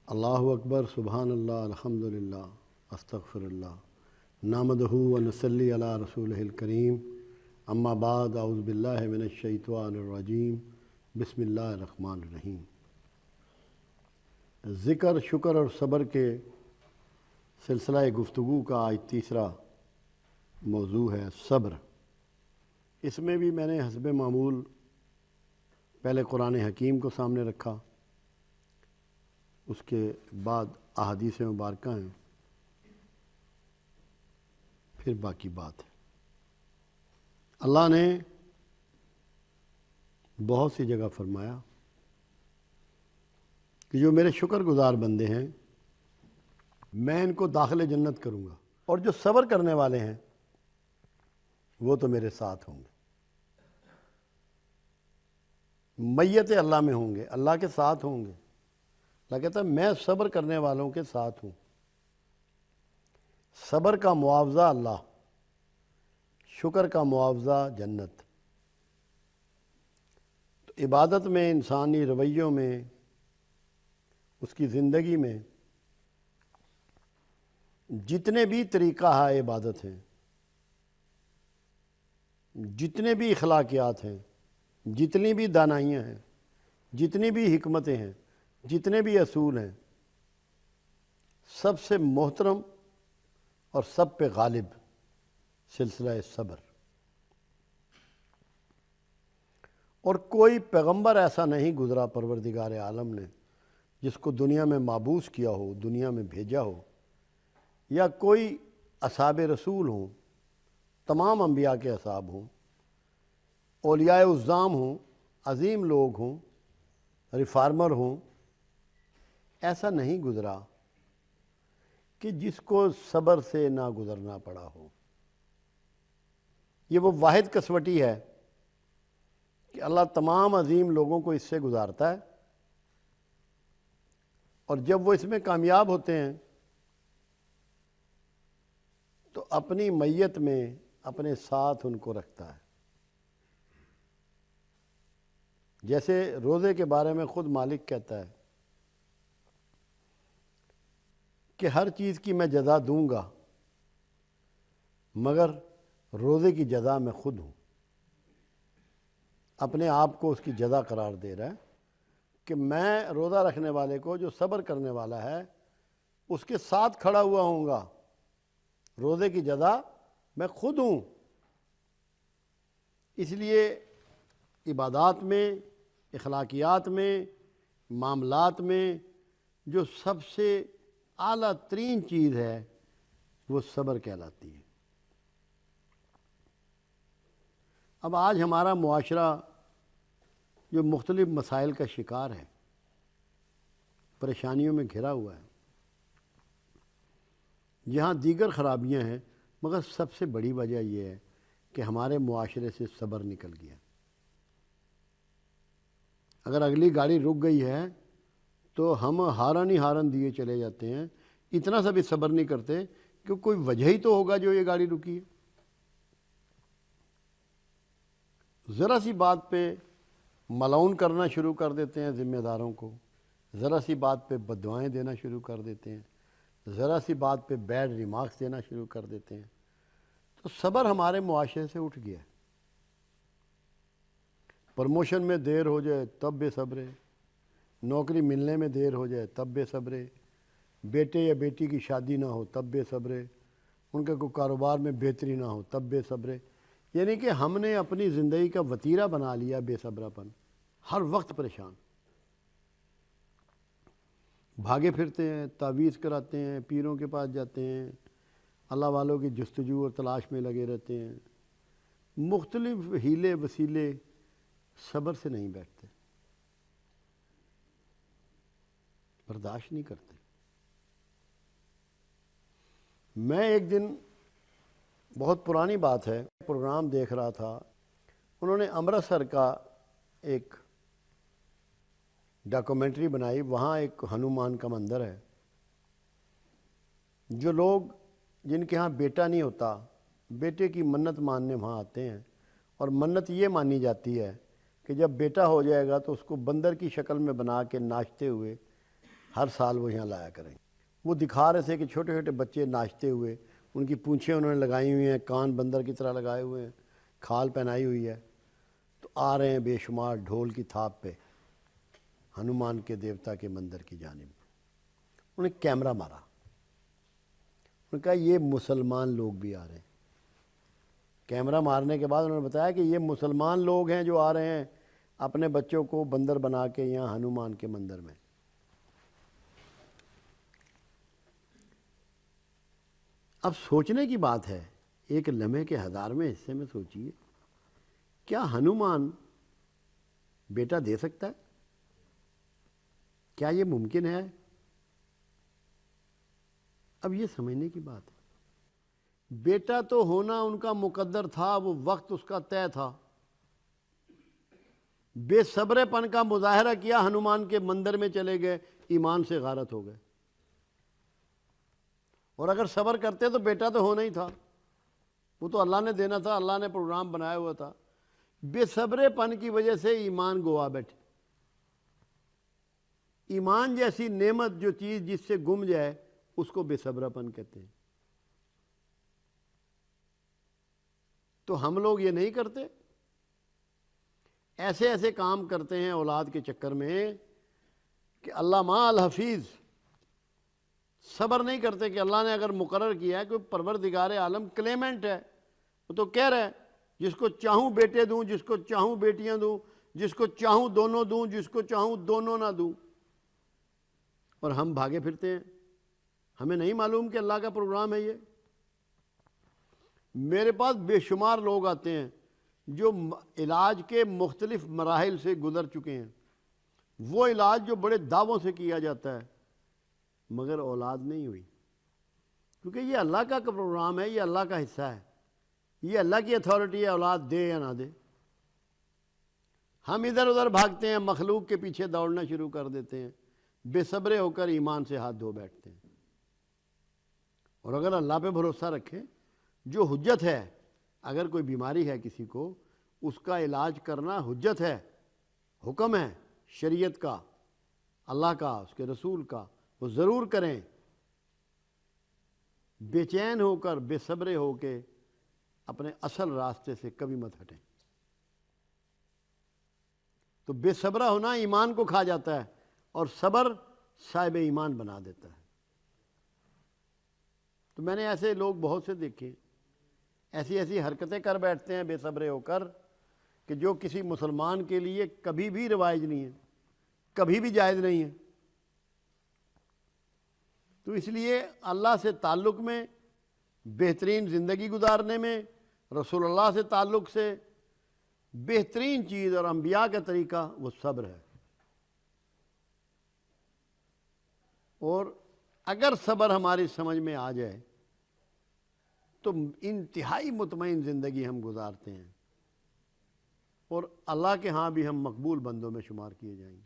اللہ اکبر سبحان اللہ الحمدللہ استغفر اللہ نحمدہ و نصلی علی رسولہ الکریم اما بعد اعوذ باللہ من الشیطان الرجیم بسم اللہ الرحمن الرحیم۔ ذکر، شکر اور صبر کے سلسلہ گفتگو کا آج تیسرا موضوع ہے صبر۔ اس میں بھی میں نے حسب معمول پہلے قرآن حکیم کو سامنے رکھا، اس کے بعد احادیث مبارکہ ہیں، پھر باقی بات ہے۔ اللہ نے بہت سی جگہ فرمایا کہ جو میرے شکر گزار بندے ہیں میں ان کو داخل جنت کروں گا، اور جو صبر کرنے والے ہیں وہ تو میرے ساتھ ہوں گے، میت اللہ میں ہوں گے، اللہ کے ساتھ ہوں گے۔ اللہ کہتا ہے میں صبر کرنے والوں کے ساتھ ہوں۔ صبر کا معاوضہ اللہ، شکر کا معاوضہ جنت۔ تو عبادت میں، انسانی رویوں میں، اس کی زندگی میں جتنے بھی طریقہ ہے عبادت ہیں، جتنے بھی اخلاقیات ہیں، جتنی بھی دانائیاں ہیں، جتنی بھی حکمتیں ہیں، جتنے بھی اصول ہیں، سب سے محترم اور سب پہ غالب سلسلہ صبر۔ اور کوئی پیغمبر ایسا نہیں گزرا پروردگار عالم نے جس کو دنیا میں مابعوث کیا ہو، دنیا میں بھیجا ہو، یا کوئی اصحاب رسول ہوں، تمام انبیاء کے اصحاب ہوں، اولیاء اعظام ہوں، عظیم لوگ ہوں، ریفارمر ہوں، ایسا نہیں گزرا کہ جس کو صبر سے نہ گزرنا پڑا ہو۔ یہ وہ واحد کسوٹی ہے کہ اللہ تمام عظیم لوگوں کو اس سے گزارتا ہے، اور جب وہ اس میں کامیاب ہوتے ہیں تو اپنی میت میں اپنے ساتھ ان کو رکھتا ہے۔ جیسے روزے کے بارے میں خود مالک کہتا ہے کہ ہر چیز کی میں جزا دوں گا مگر روزے کی جزا میں خود ہوں۔ اپنے آپ کو اس کی جزا قرار دے رہا ہے کہ میں روزہ رکھنے والے کو، جو صبر کرنے والا ہے، اس کے ساتھ کھڑا ہوا ہوں گا۔ روزے کی جزا میں خود ہوں۔ اس لیے عبادات میں، اخلاقیات میں، معاملات میں جو سب سے اعلیٰ ترین چیز ہے وہ صبر کہلاتی ہے۔ اب آج ہمارا معاشرہ جو مختلف مسائل کا شکار ہے، پریشانیوں میں گھرا ہوا ہے، جہاں دیگر خرابیاں ہیں، مگر سب سے بڑی وجہ یہ ہے کہ ہمارے معاشرے سے صبر نکل گیا۔ اگر اگلی گاڑی رک گئی ہے تو ہم ہارن ہی ہارن دیے چلے جاتے ہیں، اتنا سا بھی صبر نہیں کرتے کہ کوئی وجہ ہی تو ہوگا جو یہ گاڑی رکی ہے۔ ذرا سی بات پہ ملعون کرنا شروع کر دیتے ہیں ذمہ داروں کو، ذرا سی بات پہ بددعائیں دینا شروع کر دیتے ہیں، ذرا سی بات پہ بیڈ ریمارکس دینا شروع کر دیتے ہیں۔ تو صبر ہمارے معاشرے سے اٹھ گیا ہے۔ پروموشن میں دیر ہو جائے تب بے صبرے، نوکری ملنے میں دیر ہو جائے تب بے صبرے، بیٹے یا بیٹی کی شادی نہ ہو تب بے صبرے، ان کے کوئی کاروبار میں بہتری نہ ہو تب بے صبرے۔ یعنی کہ ہم نے اپنی زندگی کا وتیرہ بنا لیا بے صبرا پن، ہر وقت پریشان، بھاگے پھرتے ہیں، تعویذ کراتے ہیں، پیروں کے پاس جاتے ہیں، اللہ والوں کی جستجو اور تلاش میں لگے رہتے ہیں، مختلف ہیلے وسیلے، صبر سے نہیں بیٹھتے، برداشت نہیں کرتے۔ میں ایک دن، بہت پرانی بات ہے، پروگرام دیکھ رہا تھا، انہوں نے امرتسر کا ایک ڈاکومنٹری بنائی۔ وہاں ایک ہنومان کا مندر ہے۔ جو لوگ جن کے ہاں بیٹا نہیں ہوتا، بیٹے کی منت ماننے وہاں آتے ہیں، اور منت یہ مانی جاتی ہے کہ جب بیٹا ہو جائے گا تو اس کو بندر کی شکل میں بنا کے ناچتے ہوئے ہر سال وہ یہاں لایا کریں۔ وہ دکھا رہے تھے کہ چھوٹے چھوٹے بچے ناچتے ہوئے، ان کی پونچھیں انہوں نے لگائی ہوئی ہیں، کان بندر کی طرح لگائے ہوئے ہیں، کھال پہنائی ہوئی ہے، تو آ رہے ہیں بے شمار ڈھول کی تھاپ پہ ہنومان کے دیوتا کے مندر کی جانب۔ انہوں نے کیمرہ مارا، انہوں نے کہا یہ مسلمان لوگ بھی آ رہے ہیں۔ کیمرہ مارنے کے بعد انہوں نے بتایا کہ یہ مسلمان لوگ ہیں جو آ رہے ہیں اپنے بچوں کو بندر بنا کے یہاں ہنومان کے مندر میں۔ اب سوچنے کی بات ہے، ایک لمحے کے 1000ویں حصے میں سوچئے، کیا ہنومان بیٹا دے سکتا ہے؟ کیا یہ ممکن ہے؟ اب یہ سمجھنے کی بات ہے۔ بیٹا تو ہونا ان کا مقدر تھا، وہ وقت اس کا طے تھا۔ بے صبرے پن کا مظاہرہ کیا، ہنومان کے مندر میں چلے گئے، ایمان سے غارت ہو گئے۔ اور اگر صبر کرتے تو بیٹا تو ہونا ہی تھا، وہ تو اللہ نے دینا تھا، اللہ نے پروگرام بنایا ہوا تھا۔ بے صبرے پن کی وجہ سے ایمان گوا بیٹھے۔ ایمان جیسی نعمت جو چیز جس سے گم جائے اس کو بے صبرا پن کہتے ہیں۔ تو ہم لوگ یہ نہیں کرتے، ایسے ایسے کام کرتے ہیں اولاد کے چکر میں کہ اللہ ما الحفیظ، صبر نہیں کرتے کہ اللہ نے اگر مقرر کیا ہے کہ پروردگار عالم کلیمنٹ ہے، وہ تو کہہ رہا ہے جس کو چاہوں بیٹے دوں، جس کو چاہوں بیٹیاں دوں، جس کو چاہوں دونوں دوں، جس کو چاہوں دونوں نہ دوں۔ اور ہم بھاگے پھرتے ہیں، ہمیں نہیں معلوم کہ اللہ کا پروگرام ہے یہ۔ میرے پاس بے شمار لوگ آتے ہیں جو علاج کے مختلف مراحل سے گزر چکے ہیں، وہ علاج جو بڑے دعووں سے کیا جاتا ہے مگر اولاد نہیں ہوئی، کیونکہ یہ اللہ کا پروگرام ہے، یہ اللہ کا حصہ ہے، یہ اللہ کی اتھارٹی ہے، اولاد دے یا نہ دے۔ ہم ادھر ادھر بھاگتے ہیں، مخلوق کے پیچھے دوڑنا شروع کر دیتے ہیں، بے صبرے ہو کر ایمان سے ہاتھ دھو بیٹھتے ہیں۔ اور اگر اللہ پہ بھروسہ رکھیں، جو حجت ہے، اگر کوئی بیماری ہے کسی کو، اس کا علاج کرنا حجت ہے، حکم ہے شریعت کا، اللہ کا، اس کے رسول کا، وہ ضرور کریں۔ بے چین ہو کر، بے صبرے ہو کے اپنے اصل راستے سے کبھی مت ہٹیں۔ تو بے صبرہ ہونا ایمان کو کھا جاتا ہے، اور صبر صاحب ایمان بنا دیتا ہے۔ تو میں نے ایسے لوگ بہت سے دیکھے، ایسی ایسی حرکتیں کر بیٹھتے ہیں بے صبرے ہو کر کہ جو کسی مسلمان کے لیے کبھی بھی رواج نہیں ہے، کبھی بھی جائز نہیں ہے۔ تو اس لیے اللہ سے تعلق میں، بہترین زندگی گزارنے میں، رسول اللہ سے تعلق سے بہترین چیز اور انبیاء کا طریقہ وہ صبر ہے۔ اور اگر صبر ہماری سمجھ میں آ جائے تو انتہائی مطمئن زندگی ہم گزارتے ہیں، اور اللہ کے ہاں بھی ہم مقبول بندوں میں شمار کیے جائیں گے۔